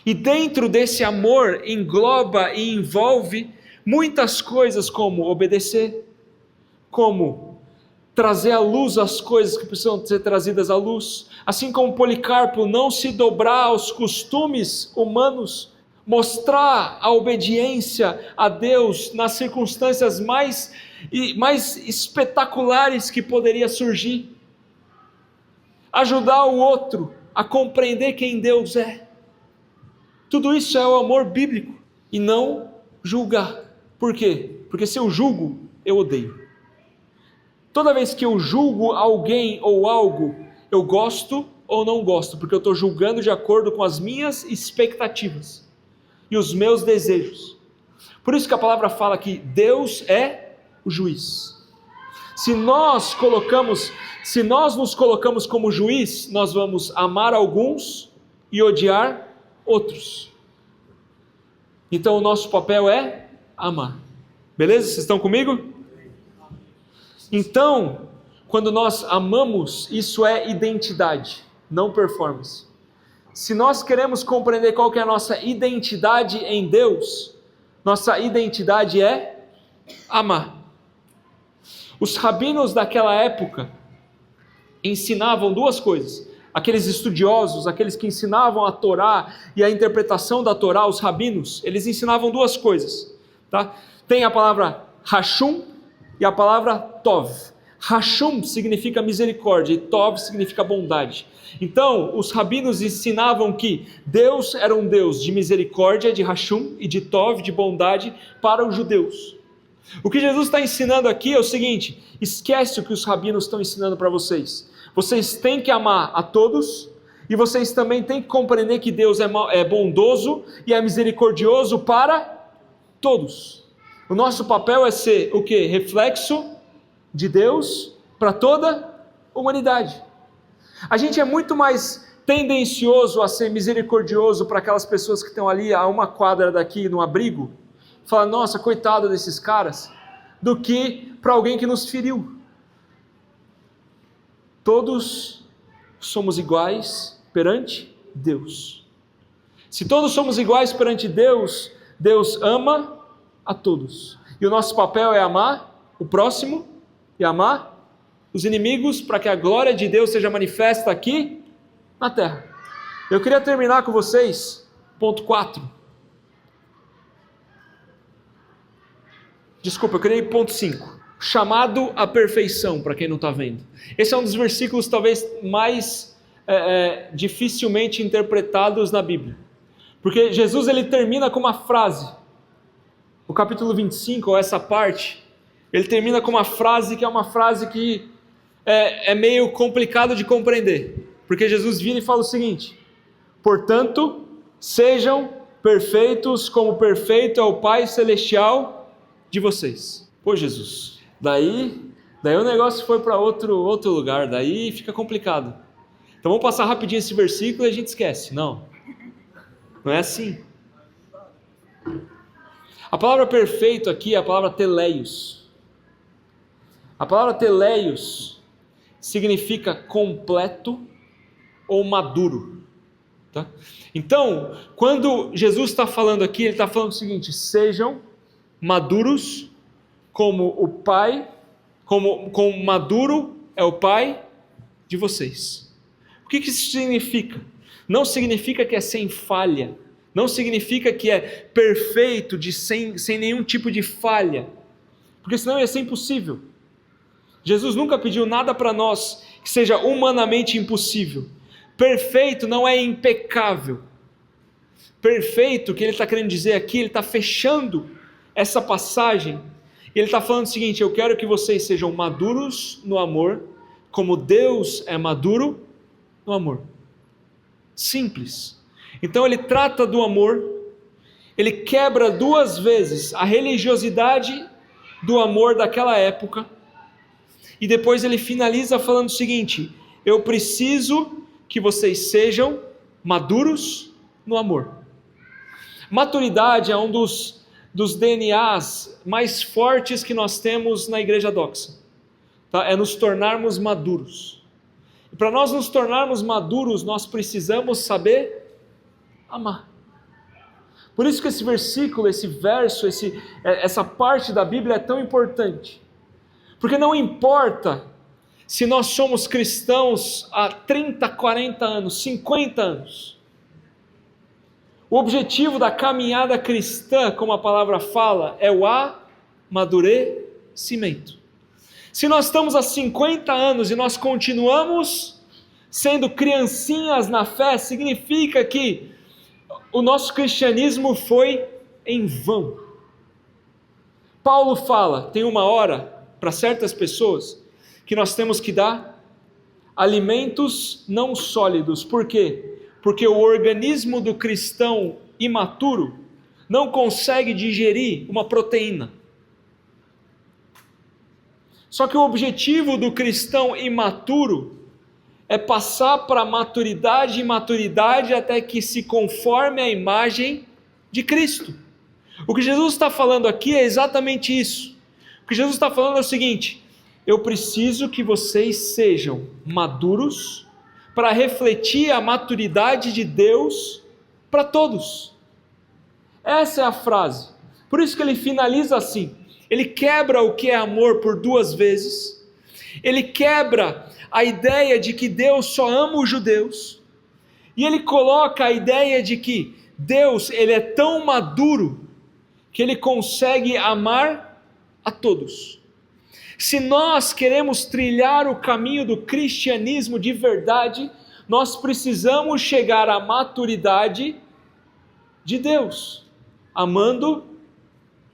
E dentro desse amor engloba e envolve muitas coisas, como obedecer, como trazer à luz as coisas que precisam ser trazidas à luz, assim como Policarpo não se dobrar aos costumes humanos, mostrar a obediência a Deus nas circunstâncias mais espetaculares que poderia surgir, ajudar o outro a compreender quem Deus é. Tudo isso é o amor bíblico e não julgar. Por quê? Porque se eu julgo, eu odeio. Toda vez que eu julgo alguém ou algo, eu gosto ou não gosto, porque eu estou julgando de acordo com as minhas expectativas e os meus desejos. Por isso que a palavra fala que Deus é o juiz. Se nós nos colocamos como juiz, nós vamos amar alguns e odiar outros. Então o nosso papel é amar. Beleza? Vocês estão comigo? Então, quando nós amamos, isso é identidade, não performance. Se nós queremos compreender qual que é a nossa identidade em Deus, nossa identidade é amar. Os rabinos daquela época ensinavam duas coisas. Aqueles estudiosos, aqueles que ensinavam a Torá e a interpretação da Torá, os rabinos, eles ensinavam duas coisas. Tá? Tem a palavra Hashum e a palavra Tov. Hashum significa misericórdia e Tov significa bondade. Então, os rabinos ensinavam que Deus era um Deus de misericórdia, de Hashum, e de Tov, de bondade, para os judeus. O que Jesus está ensinando aqui é o seguinte: esquece o que os rabinos estão ensinando para vocês. Vocês têm que amar a todos, e vocês também têm que compreender que Deus é bondoso e é misericordioso para todos. O nosso papel é ser o quê? Reflexo de Deus para toda a humanidade. A gente é muito mais tendencioso a ser misericordioso para aquelas pessoas que estão ali a uma quadra daqui no abrigo, falar, nossa, coitado desses caras, do que para alguém que nos feriu. Todos somos iguais perante Deus. Se todos somos iguais perante Deus, Deus ama a todos. E o nosso papel é amar o próximo e amar os inimigos para que a glória de Deus seja manifesta aqui na terra. Eu queria terminar com vocês, ponto 4. Desculpa, eu queria ir ponto 5. Chamado à perfeição, para quem não está vendo. Esse é um dos versículos talvez mais dificilmente interpretados na Bíblia. Porque Jesus ele termina com uma frase. O capítulo 25, ou essa parte, ele termina com uma frase que é uma frase que é meio complicado de compreender. Porque Jesus vira e fala o seguinte: portanto, sejam perfeitos como perfeito é o Pai Celestial de vocês. Pô, Jesus, daí o negócio foi para outro lugar, daí fica complicado. Então vamos passar rapidinho esse versículo e a gente esquece. Não é assim. A palavra perfeito aqui é a palavra teleios. A palavra teleios significa completo ou maduro. Tá? Então, quando Jesus está falando aqui, ele está falando o seguinte: sejam maduros como o Pai, como maduro é o Pai de vocês. O que isso significa? Não significa que é sem falha, não significa que é perfeito, sem nenhum tipo de falha, porque senão ia ser impossível. Jesus nunca pediu nada para nós que seja humanamente impossível. Perfeito não é impecável. Perfeito, o que ele está querendo dizer aqui, ele está fechando essa passagem, e ele está falando o seguinte: eu quero que vocês sejam maduros no amor, como Deus é maduro no amor. Simples. Então ele trata do amor, ele quebra duas vezes a religiosidade do amor daquela época, e depois ele finaliza falando o seguinte: eu preciso que vocês sejam maduros no amor. Maturidade é um dos DNAs mais fortes que nós temos na Igreja Doxa. Tá? É nos tornarmos maduros. E para nós nos tornarmos maduros, nós precisamos saber amar. Por isso que esse versículo, esse verso, essa parte da Bíblia é tão importante. Porque não importa se nós somos cristãos há 30, 40 anos, 50 anos. O objetivo da caminhada cristã, como a palavra fala, é o amadurecimento. Se nós estamos há 50 anos e nós continuamos sendo criancinhas na fé, significa que o nosso cristianismo foi em vão. Paulo fala, tem uma hora para certas pessoas que nós temos que dar alimentos não sólidos. Por quê? Porque o organismo do cristão imaturo não consegue digerir uma proteína. Só que o objetivo do cristão imaturo é passar para maturidade e maturidade até que se conforme à imagem de Cristo. O que Jesus está falando aqui é exatamente isso. O que Jesus está falando é o seguinte: eu preciso que vocês sejam maduros para refletir a maturidade de Deus para todos. Essa é a frase. Por isso que ele finaliza assim. Ele quebra o que é amor por duas vezes. Ele quebra a ideia de que Deus só ama os judeus. E ele coloca a ideia de que Deus ele é tão maduro que ele consegue amar a todos. Se nós queremos trilhar o caminho do cristianismo de verdade, nós precisamos chegar à maturidade de Deus, amando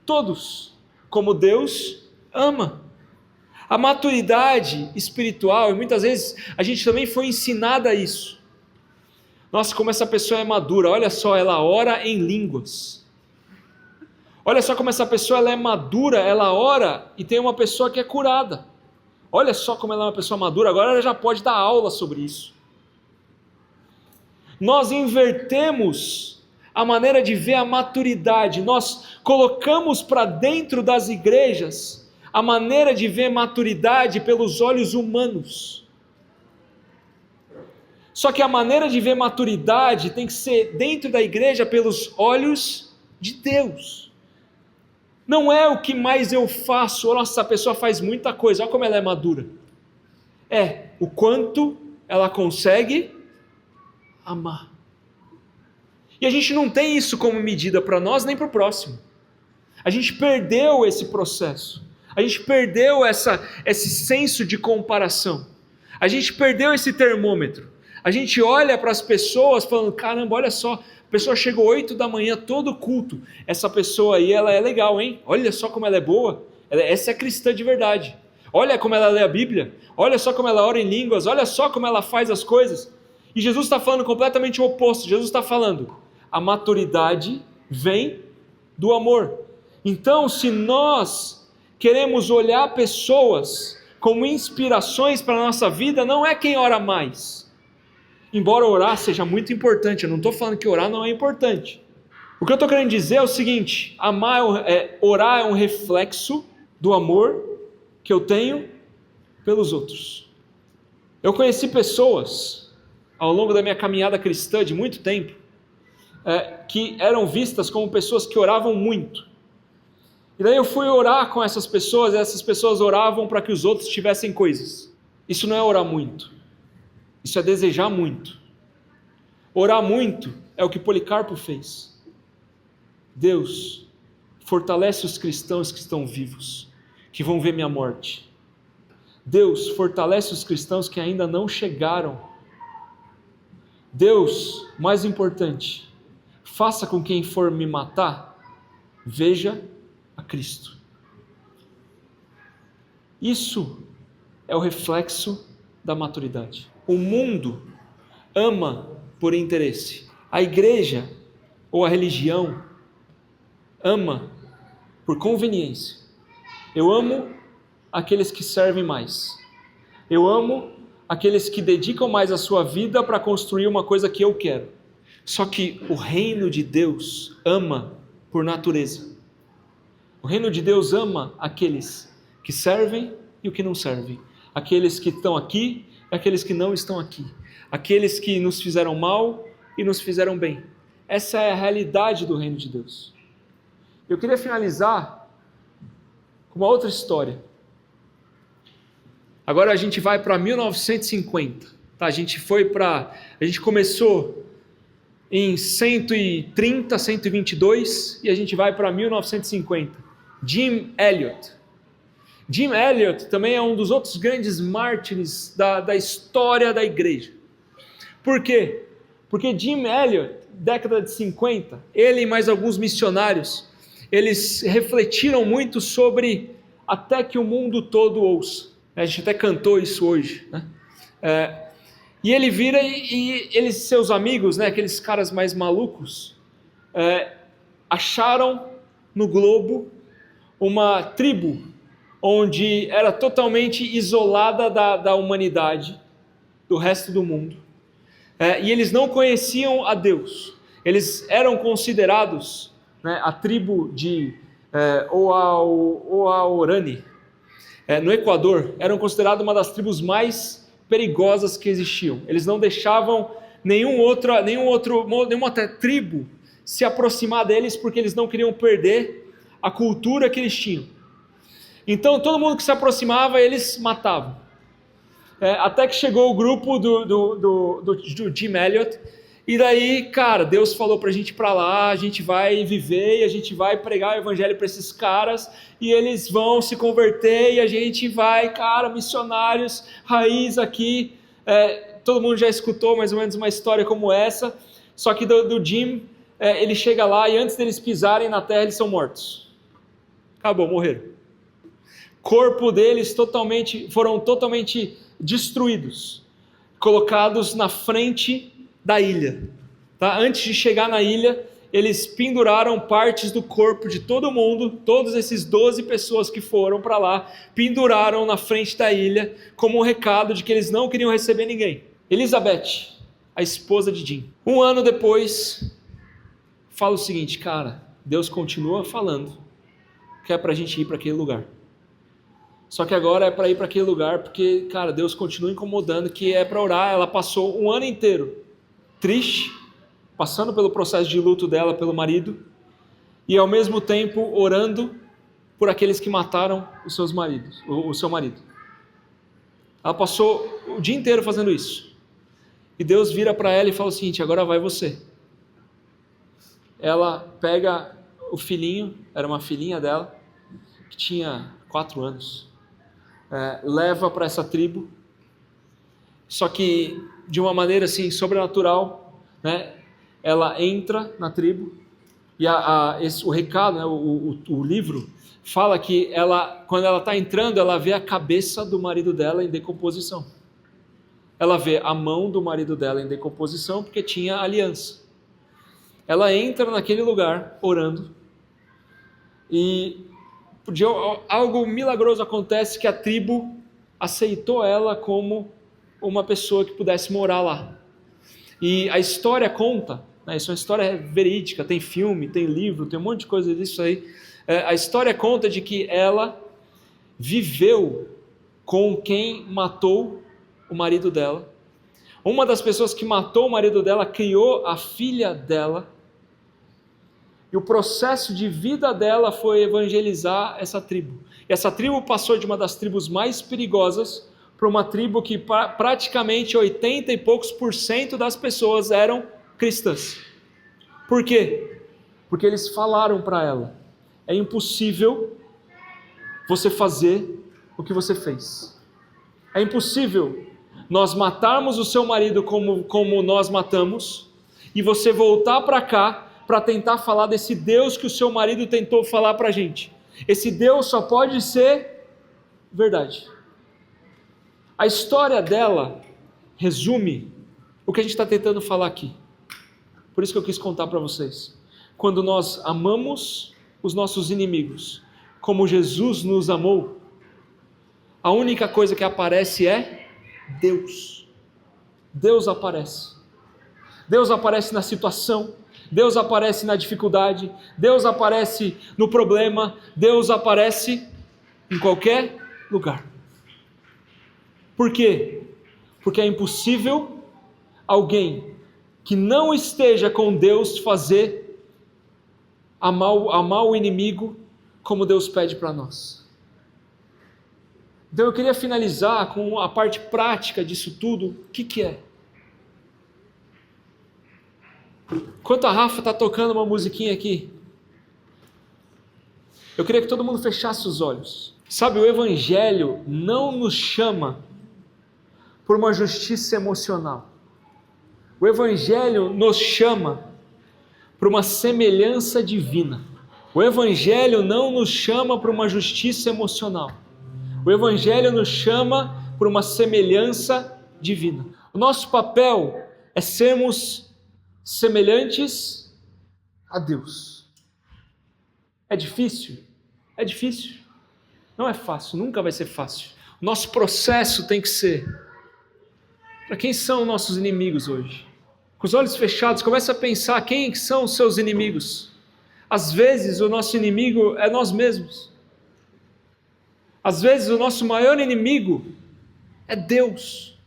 todos, como Deus ama. A maturidade espiritual, e muitas vezes a gente também foi ensinada a isso. Nossa, como essa pessoa é madura, olha só, ela ora em línguas. Olha só como essa pessoa ela é madura, ela ora e tem uma pessoa que é curada. Olha só como ela é uma pessoa madura, agora ela já pode dar aula sobre isso. Nós invertemos a maneira de ver a maturidade, nós colocamos para dentro das igrejas a maneira de ver maturidade pelos olhos humanos. Só que a maneira de ver maturidade tem que ser dentro da igreja pelos olhos de Deus. Não é o que mais eu faço, nossa, essa pessoa faz muita coisa, olha como ela é madura. É o quanto ela consegue amar. E a gente não tem isso como medida para nós nem para o próximo. A gente perdeu esse processo. A gente perdeu esse senso de comparação. A gente perdeu esse termômetro. A gente olha para as pessoas falando, caramba, olha só, a pessoa chegou 8 da manhã, todo culto. Essa pessoa aí, ela é legal, hein? Olha só como ela é boa. Essa é cristã de verdade. Olha como ela lê a Bíblia. Olha só como ela ora em línguas. Olha só como ela faz as coisas. E Jesus está falando completamente o oposto. Jesus está falando, a maturidade vem do amor. Então, se nós queremos olhar pessoas como inspirações para a nossa vida, não é quem ora mais. Embora orar seja muito importante, eu não estou falando que orar não é importante. O que eu estou querendo dizer é o seguinte, orar é um reflexo do amor que eu tenho pelos outros. Eu conheci pessoas, ao longo da minha caminhada cristã de muito tempo, que eram vistas como pessoas que oravam muito. E daí eu fui orar com essas pessoas, e essas pessoas oravam para que os outros tivessem coisas. Isso não é orar muito. Isso é desejar muito. Orar muito é o que Policarpo fez. Deus, fortalece os cristãos que estão vivos, que vão ver minha morte. Deus, fortalece os cristãos que ainda não chegaram. Deus, mais importante, faça com quem for me matar, veja a Cristo. Isso é o reflexo da maturidade. O mundo ama por interesse. A igreja ou a religião ama por conveniência. Eu amo aqueles que servem mais. Eu amo aqueles que dedicam mais a sua vida para construir uma coisa que eu quero. Só que o reino de Deus ama por natureza. O reino de Deus ama aqueles que servem e o que não servem. Aqueles que estão aqui e aqueles que não estão aqui. Aqueles que nos fizeram mal e nos fizeram bem. Essa é a realidade do reino de Deus. Eu queria finalizar com uma outra história. Agora a gente vai para 1950. Tá? A gente começou em 130, 122 e a gente vai para 1950. Jim Elliot. Jim Elliot também é um dos outros grandes mártires da história da igreja. Por quê? Porque Jim Elliot, década de 50, ele e mais alguns missionários, eles refletiram muito sobre até que o mundo todo ouça. A gente até cantou isso hoje, né? E ele vira e eles, seus amigos, né, aqueles caras mais malucos, acharam no globo uma tribo onde era totalmente isolada da humanidade, do resto do mundo. E eles não conheciam a Deus. Eles eram considerados, né, a tribo de Oaorani, no Equador, eram considerados uma das tribos mais perigosas que existiam. Eles não deixavam nenhuma tribo se aproximar deles porque eles não queriam perder a cultura que eles tinham. Então todo mundo que se aproximava eles matavam. Até que chegou o grupo do Jim Elliot, e daí, cara, Deus falou pra gente ir pra lá, a gente vai viver e a gente vai pregar o evangelho para esses caras, e eles vão se converter, e a gente vai, cara, missionários, raiz aqui. Todo mundo já escutou mais ou menos uma história como essa, só que do Jim, ele chega lá e antes deles pisarem na terra, eles são mortos. Acabou, morreram. corpo deles foram totalmente destruídos, colocados na frente da ilha. Tá? Antes de chegar na ilha, eles penduraram partes do corpo de todo mundo, todos esses 12 pessoas que foram para lá, penduraram na frente da ilha, como um recado de que eles não queriam receber ninguém. Elizabeth, a esposa de Jim, 1 ano depois, fala o seguinte: cara, Deus continua falando que é para a gente ir para aquele lugar. Só que agora é para ir para aquele lugar porque, cara, Deus continua incomodando, que é para orar. Ela passou 1 ano inteiro triste, passando pelo processo de luto dela pelo marido, e ao mesmo tempo orando por aqueles que mataram os seus maridos, o seu marido. Ela passou o dia inteiro fazendo isso. E Deus vira para ela e fala o seguinte: agora vai você. Ela pega o filhinho, era uma filhinha dela, que tinha 4 anos, leva para essa tribo, só que de uma maneira assim sobrenatural, né? Ela entra na tribo e o recado, né? o livro fala que quando ela está entrando, ela vê a cabeça do marido dela em decomposição. Ela vê a mão do marido dela em decomposição porque tinha aliança. Ela entra naquele lugar orando e algo milagroso acontece, que a tribo aceitou ela como uma pessoa que pudesse morar lá. E a história conta, né, isso é uma história verídica, tem filme, tem livro, tem um monte de coisa disso aí. A história conta de que ela viveu com quem matou o marido dela. Uma das pessoas que matou o marido dela criou a filha dela. E o processo de vida dela foi evangelizar essa tribo. E essa tribo passou de uma das tribos mais perigosas para uma tribo que praticamente 80 e poucos % das pessoas eram cristãs. Por quê? Porque eles falaram para ela: é impossível você fazer o que você fez. É impossível nós matarmos o seu marido como nós matamos e você voltar para cá para tentar falar desse Deus que o seu marido tentou falar para a gente. Esse Deus só pode ser verdade. A história dela resume o que a gente está tentando falar aqui. Por isso que eu quis contar para vocês. Quando nós amamos os nossos inimigos, como Jesus nos amou, a única coisa que aparece é Deus. Deus aparece. Deus aparece na situação, Deus aparece na dificuldade, Deus aparece no problema, Deus aparece em qualquer lugar. Por quê? Porque é impossível alguém que não esteja com Deus amar o inimigo como Deus pede para nós. Então eu queria finalizar com a parte prática disso tudo. O que é? Enquanto a Rafa está tocando uma musiquinha aqui, eu queria que todo mundo fechasse os olhos. Sabe, o Evangelho não nos chama por uma justiça emocional. O Evangelho nos chama por uma semelhança divina. O Evangelho não nos chama por uma justiça emocional. O Evangelho nos chama por uma semelhança divina. O nosso papel é sermos semelhantes a Deus. É difícil? É difícil. Não é fácil, nunca vai ser fácil. O nosso processo tem que ser: para quem são nossos inimigos hoje? Com os olhos fechados, comece a pensar quem são os seus inimigos. Às vezes o nosso inimigo é nós mesmos. Às vezes o nosso maior inimigo é Deus.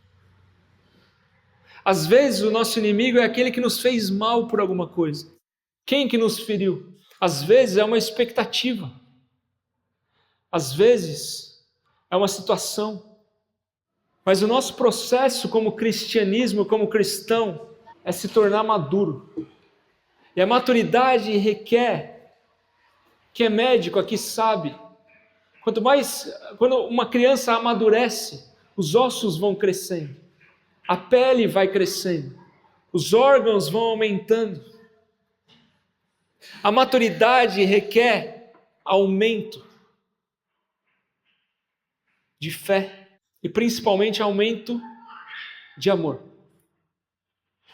Às vezes o nosso inimigo é aquele que nos fez mal por alguma coisa. Quem que nos feriu? Às vezes é uma expectativa. Às vezes é uma situação. Mas o nosso processo como cristianismo, como cristão, é se tornar maduro. E a maturidade requer, quem é médico aqui sabe, quando uma criança amadurece, os ossos vão crescendo, a pele vai crescendo, os órgãos vão aumentando. A maturidade requer aumento. de fé e principalmente aumento de amor.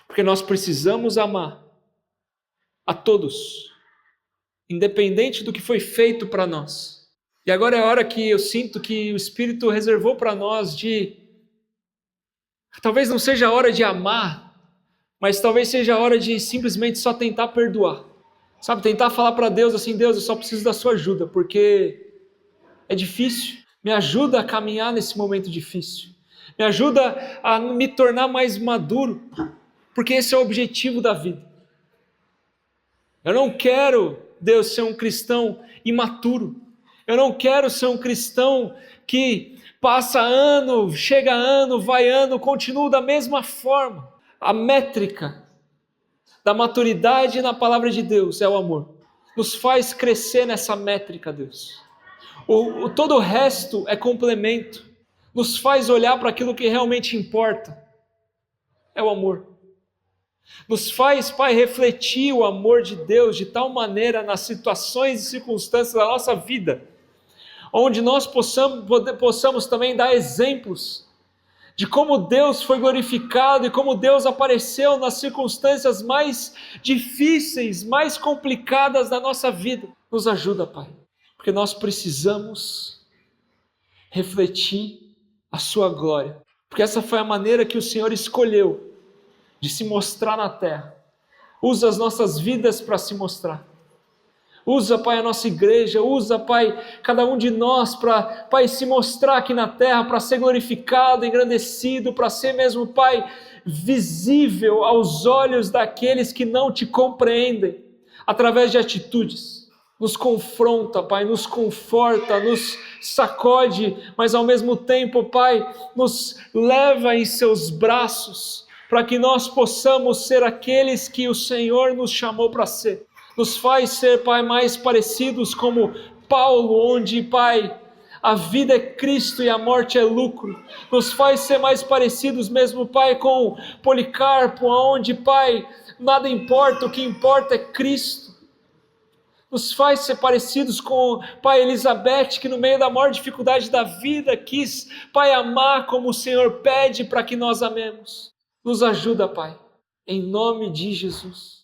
Porque nós precisamos amar a todos, independente do que foi feito para nós. E agora é a hora que eu sinto que o Espírito reservou para nós talvez não seja a hora de amar, mas talvez seja a hora de simplesmente só tentar perdoar. Sabe, tentar falar para Deus assim, Deus, eu só preciso da sua ajuda, porque é difícil. Me ajuda a caminhar nesse momento difícil. Me ajuda a me tornar mais maduro, porque esse é o objetivo da vida. Eu não quero, Deus, ser um cristão imaturo. Eu não quero ser um cristão que passa ano, chega ano, vai ano, continua da mesma forma. A métrica da maturidade na palavra de Deus é o amor. Nos faz crescer nessa métrica, Deus. Todo o resto é complemento. Nos faz olhar para aquilo que realmente importa. É o amor. Nos faz, Pai, refletir o amor de Deus de tal maneira nas situações e circunstâncias da nossa vida, onde nós possamos também dar exemplos de como Deus foi glorificado e como Deus apareceu nas circunstâncias mais difíceis, mais complicadas da nossa vida. Nos ajuda, Pai, porque nós precisamos refletir a sua glória, porque essa foi a maneira que o Senhor escolheu de se mostrar na terra. Usa as nossas vidas para se mostrar. Usa, Pai, a nossa igreja, usa, Pai, cada um de nós para, Pai, se mostrar aqui na terra, para ser glorificado, engrandecido, para ser mesmo, Pai, visível aos olhos daqueles que não te compreendem, através de atitudes. Nos confronta, Pai, nos conforta, nos sacode, mas ao mesmo tempo, Pai, nos leva em seus braços, para que nós possamos ser aqueles que o Senhor nos chamou para ser. Nos faz ser, Pai, mais parecidos como Paulo, onde, Pai, a vida é Cristo e a morte é lucro. Nos faz ser mais parecidos mesmo, Pai, com Policarpo, onde, Pai, nada importa, o que importa é Cristo. Nos faz ser parecidos com, Pai, Elizabeth, que no meio da maior dificuldade da vida quis, Pai, amar como o Senhor pede para que nós amemos. Nos ajuda, Pai, em nome de Jesus.